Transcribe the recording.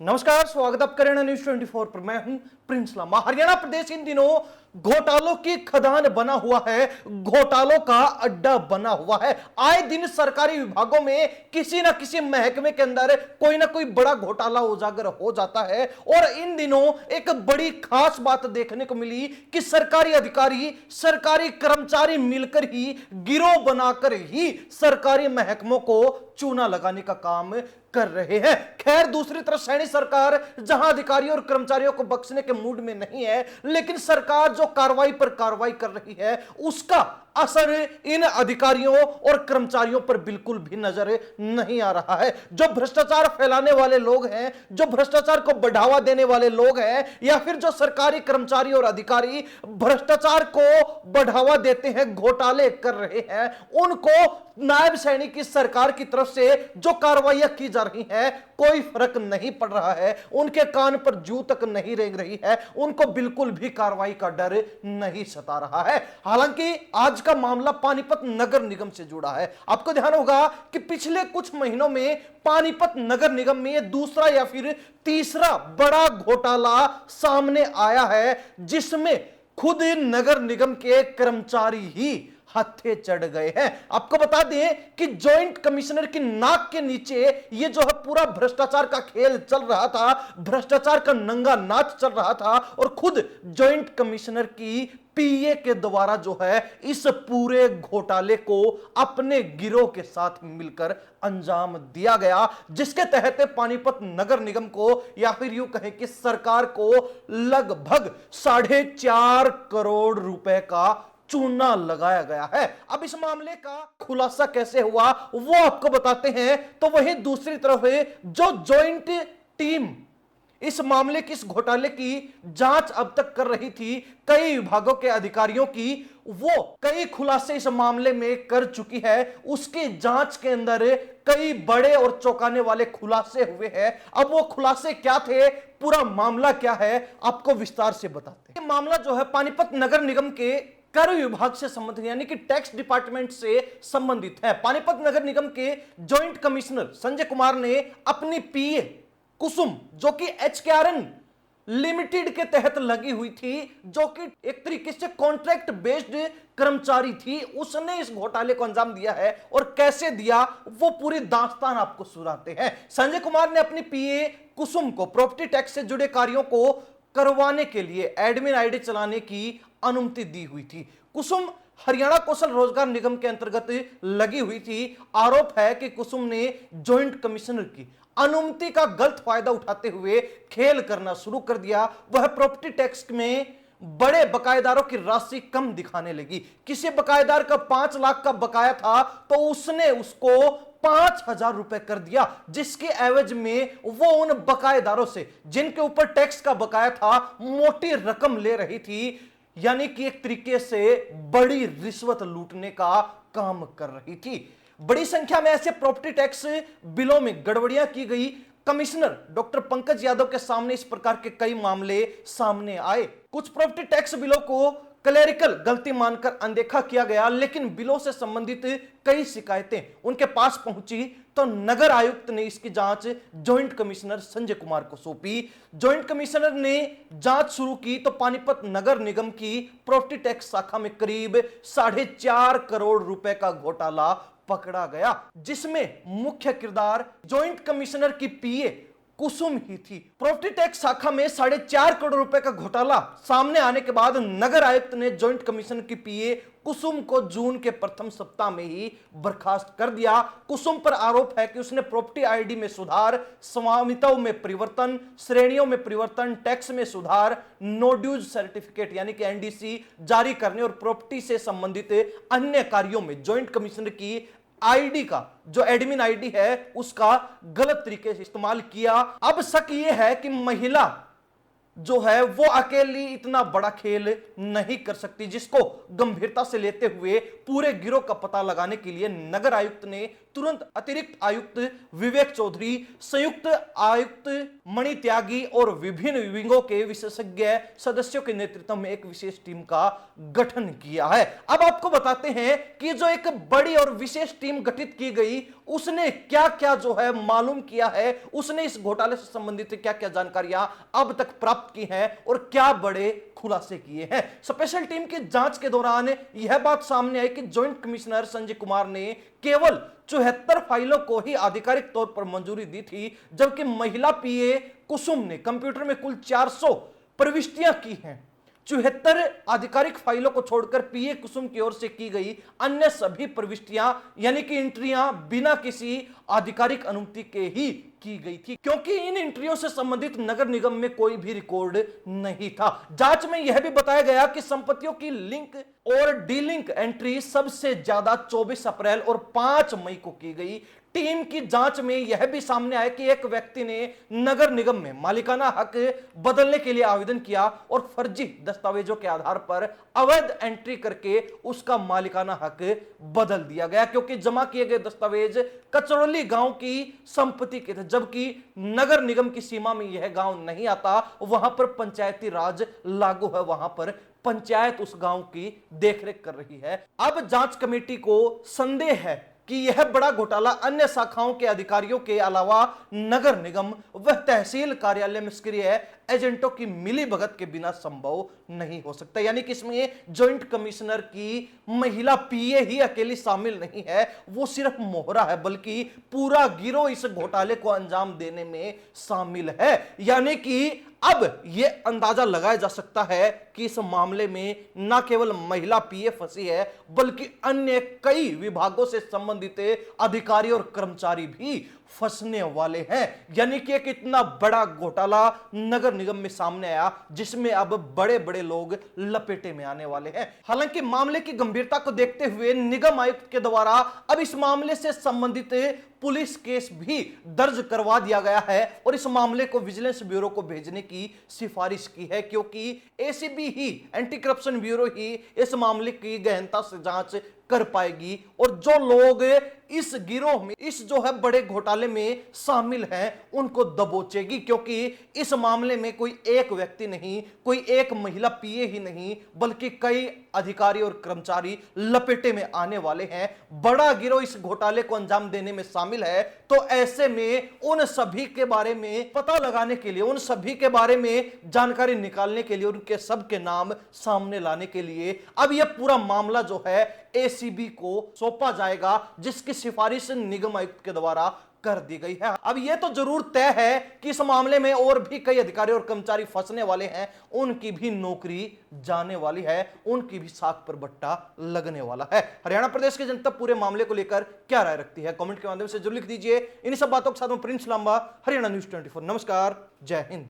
नमस्कार, स्वागत आप करें न्यूज 24 पर। मैं हूं प्रिंस लामा। हरियाणा प्रदेश इन दिनों घोटालों की खदान बना हुआ है, घोटालों का अड्डा बना हुआ है। आए दिन सरकारी विभागों में किसी ना किसी महकमे के अंदर कोई ना कोई बड़ा घोटाला उजागर हो जाता है। और इन दिनों एक बड़ी खास बात देखने को मिली कि सरकारी अधिकारी, सरकारी कर्मचारी मिलकर ही गिरोह बनाकर ही सरकारी महकमों को चूना लगाने का काम कर रहे हैं। खैर, दूसरी तरफ सैनी सरकार जहां अधिकारियों और कर्मचारियों को बख्शने के मूड में नहीं है, लेकिन सरकार जो कार्रवाई पर कार्रवाई कर रही है उसका असर इन अधिकारियों और कर्मचारियों पर बिल्कुल भी नजर नहीं आ रहा है। जो भ्रष्टाचार फैलाने वाले लोग हैं, जो भ्रष्टाचार को बढ़ावा देने वाले लोग हैं, या फिर जो सरकारी कर्मचारी और अधिकारी भ्रष्टाचार को बढ़ावा देते हैं, घोटाले कर रहे हैं, उनको नायब सैनिक की सरकार की तरफ से जो कार्रवाइयां की जा रही हैं कोई फर्क नहीं पड़ रहा है। उनके कान पर जू तक नहीं रेंग रही है, उनको बिल्कुल भी कार्रवाई का डर नहीं सता रहा है। हालांकि आज का मामला पानीपत नगर निगम से जुड़ा है। आपको ध्यान होगा कि पिछले कुछ महीनों में पानीपत नगर निगम में दूसरा या फिर तीसरा बड़ा घोटाला सामने आया है, जिसमें खुद नगर निगम के कर्मचारी ही हत्थे चढ़ गए हैं। आपको बता दें कि जॉइंट कमिश्नर की नाक के नीचे ये जो है पूरा भ्रष्टाचार का खेल चल रहा था, भ्रष्टाचार का नंगा नाच चल रहा था, और खुद जॉइंट कमिश्नर की पीए के द्वारा जो है इस पूरे घोटाले को अपने गिरोह के साथ मिलकर अंजाम दिया गया, जिसके तहत पानीपत नगर निगम को या फिर यूं कहें कि सरकार को लगभग 4.5 करोड़ रुपए का चूना लगाया गया है। अब इस मामले का खुलासा कैसे हुआ वो आपको बताते हैं। तो वहीं दूसरी तरफ जो जॉइंट टीम इस मामले की, इस घोटाले की जांच अब तक कर रही थी, कई विभागों के अधिकारियों की, वो कई खुलासे इस मामले में कर चुकी है। उसकी जांच के अंदर कई बड़े और चौंकाने वाले खुलासे हुए हैं। अब वो खुलासे क्या थे, पूरा मामला क्या है, आपको विस्तार से बताते हैं। मामला जो है पानीपत नगर निगम के कर विभाग से संबंधित, यानी कि टैक्स डिपार्टमेंट से संबंधित है। पानीपत नगर निगम के जॉइंट कमिश्नर संजय कुमार ने अपनी पीए कुसुम, जो कि HKRN लिमिटेड के तहत लगी हुई थी, जो कि एक तरीके से कॉन्ट्रैक्ट बेस्ड कर्मचारी थी, उसने इस घोटाले को अंजाम दिया है। और कैसे दिया वो पूरी दास्तान आपको सुनाते हैं। संजय कुमार ने अपनी पीए कुसुम को प्रॉपर्टी टैक्स से जुड़े कार्यों को करवाने के लिए एडमिन आईडी चलाने की अनुमति दी हुई थी। कुसुम हरियाणा कौशल रोजगार निगम के अंतर्गत लगी हुई थी। आरोप है कि कुसुम ने जॉइंट कमिश्नर की अनुमति का गलत फायदा उठाते हुए खेल करना शुरू कर दिया। वह प्रॉपर्टी टैक्स में बड़े बकायेदारों की राशि कम दिखाने लगी। किसी बकायेदार का 5 लाख का बकाया था तो उसने उसको 5,000 रुपए कर दिया, जिसके एवज में वो उन बकायेदारों से जिनके ऊपर टैक्स का बकाया था मोटी रकम ले रही थी, यानी कि एक तरीके से बड़ी रिश्वत लूटने का काम कर रही थी। बड़ी संख्या में ऐसे प्रॉपर्टी टैक्स बिलों में गड़बड़ियां की गई। कमिश्नर डॉक्टर पंकज यादव के सामने इस प्रकार के कई मामले सामने आए। कुछ प्रॉपर्टी टैक्स बिलों को क्लेरिकल गलती मानकर अनदेखा किया गया, लेकिन बिलों से संबंधित कई शिकायतें उनके पास पहुंची तो नगर आयुक्त ने इसकी जांच जॉइंट कमिश्नर संजय कुमार को सौंपी। जॉइंट कमिश्नर ने जांच शुरू की तो पानीपत नगर निगम की प्रॉपर्टी टैक्स शाखा में करीब 4.5 करोड़ रुपए का घोटाला पकड़ा गया, जिसमें मुख्य किरदार जॉइंट कमिश्नर की पीए कुसुम ही थी। प्रॉपर्टी टैक्स शाखा में 4.5 करोड़ रुपए का घोटाला सामने आने के बाद नगर आयुक्त ने जॉइंट कमिश्नर की पीए कुसुम को जून के प्रथम सप्ताह में ही बर्खास्त कर दिया। कुसुम पर आरोप है कि उसने प्रॉपर्टी आईडी में सुधार, स्वामित्व में परिवर्तन, श्रेणियों में परिवर्तन, टैक्स में सुधार, नो ड्यूज सर्टिफिकेट यानी कि NDC जारी करने और प्रॉपर्टी से संबंधित अन्य कार्यों में जॉइंट कमिश्नर की आईडी का, जो एडमिन आईडी है, उसका गलत तरीके से इस्तेमाल किया। अब शक यह है कि महिला जो है वो अकेली इतना बड़ा खेल नहीं कर सकती, जिसको गंभीरता से लेते हुए पूरे गिरोह का पता लगाने के लिए नगर आयुक्त ने तुरंत अतिरिक्त आयुक्त विवेक चौधरी, संयुक्त आयुक्त मणि त्यागी और विभिन्न विभागों के विशेषज्ञ सदस्यों के नेतृत्व में एक विशेष टीम का गठन किया है। अब आपको बताते हैं कि जो एक बड़ी और विशेष टीम गठित की गई, उसने क्या क्या जो है मालूम किया है, उसने इस घोटाले से संबंधित क्या क्या जानकारियां अब तक प्राप्त की हैं और क्या बड़े खुलासे किए हैं। स्पेशल टीम की जांच के दौरान यह बात सामने आई कि जॉइंट कमिश्नर संजय कुमार ने केवल 74 फाइलों को ही आधिकारिक तौर पर मंजूरी दी थी, जबकि महिला पीए कुसुम ने कंप्यूटर में कुल 400 प्रविष्टियां की हैं। 74 आधिकारिक फाइलों को छोड़कर पीए कुसुम की ओर से की गई अन्य सभी प्रविष्टियां यानी कि एंट्रियां बिना किसी आधिकारिक अनुमति के ही की गई थी, क्योंकि इन एंट्रियों से संबंधित नगर निगम में कोई भी रिकॉर्ड नहीं था। जांच में यह भी बताया गया कि संपत्तियों की लिंक और डीलिंक एंट्री सबसे ज्यादा 24 अप्रैल और 5 मई को की गई। टीम की जांच में यह भी सामने आया कि एक व्यक्ति ने नगर निगम में मालिकाना हक बदलने के लिए आवेदन किया और फर्जी दस्तावेजों के आधार पर अवैध एंट्री करके उसका मालिकाना हक बदल दिया गया, क्योंकि जमा किए गए दस्तावेज कचरौली गांव की संपत्ति के थे, जबकि नगर निगम की सीमा में यह गांव नहीं आता। वहां पर पंचायती राज लागू है, वहां पर पंचायत उस गांव की देखरेख कर रही है। अब जांच कमेटी को संदेह है कि यह बड़ा घोटाला अन्य शाखाओं के अधिकारियों के अलावा नगर निगम व तहसील कार्यालय में सक्रिय एजेंटों की मिलीभगत के बिना संभव नहीं हो सकता। यानी कि इसमें जॉइंट कमिश्नर की महिला पीए ही अकेली शामिल नहीं है, वो सिर्फ मोहरा है, बल्कि पूरा गिरोह इस घोटाले को अंजाम देने में शामिल है। यानी कि अब यह अंदाजा लगाया जा सकता है कि इस मामले में न केवल महिला पीए फंसी है, बल्कि अन्य कई विभागों से संबंधित अधिकारी और कर्मचारी भी फंसने वाले हैं। यानी कि एक इतना बड़ा घोटाला नगर निगम में सामने आया, जिसमें अब बड़े बड़े लोग लपेटे में आने वाले हैं। हालांकि मामले की गंभीरता को देखते हुए निगम आयुक्त के द्वारा अब इस मामले से संबंधित पुलिस केस भी दर्ज करवा दिया गया है और इस मामले को विजिलेंस ब्यूरो को भेजने की सिफारिश की है, क्योंकि एसीबी ही, एंटी करप्शन ब्यूरो ही इस मामले की गहनता से जांच कर पाएगी और जो लोग इस गिरोह में, इस जो है बड़े घोटाले में शामिल हैं, उनको दबोचेगी। क्योंकि इस मामले में कोई एक व्यक्ति नहीं, कोई एक महिला पीए ही नहीं, बल्कि कई अधिकारी और कर्मचारी लपेटे में आने वाले हैं। बड़ा गिरोह इस घोटाले को अंजाम देने में शामिल है, तो ऐसे में उन सभी के बारे में पता लगाने के लिए, उन सभी के बारे में जानकारी निकालने के लिए, उनके सबके नाम सामने लाने के लिए अब यह पूरा मामला जो है एसीबी को सौंपा जाएगा, जिसकी सिफारिश निगम आयुक्त के द्वारा कर दी गई है। अब यह तो जरूर तय है कि इस मामले में और भी कई अधिकारी और कर्मचारी फंसने वाले हैं, उनकी भी नौकरी जाने वाली है, उनकी भी साख पर बट्टा लगने वाला है। हरियाणा प्रदेश की जनता पूरे मामले को लेकर क्या राय रखती है, कमेंट के माध्यम से जरूर लिख दीजिए। इन सब बातों के साथ में प्रिंस लांबा, हरियाणा न्यूज़ 24। नमस्कार, जय हिंद।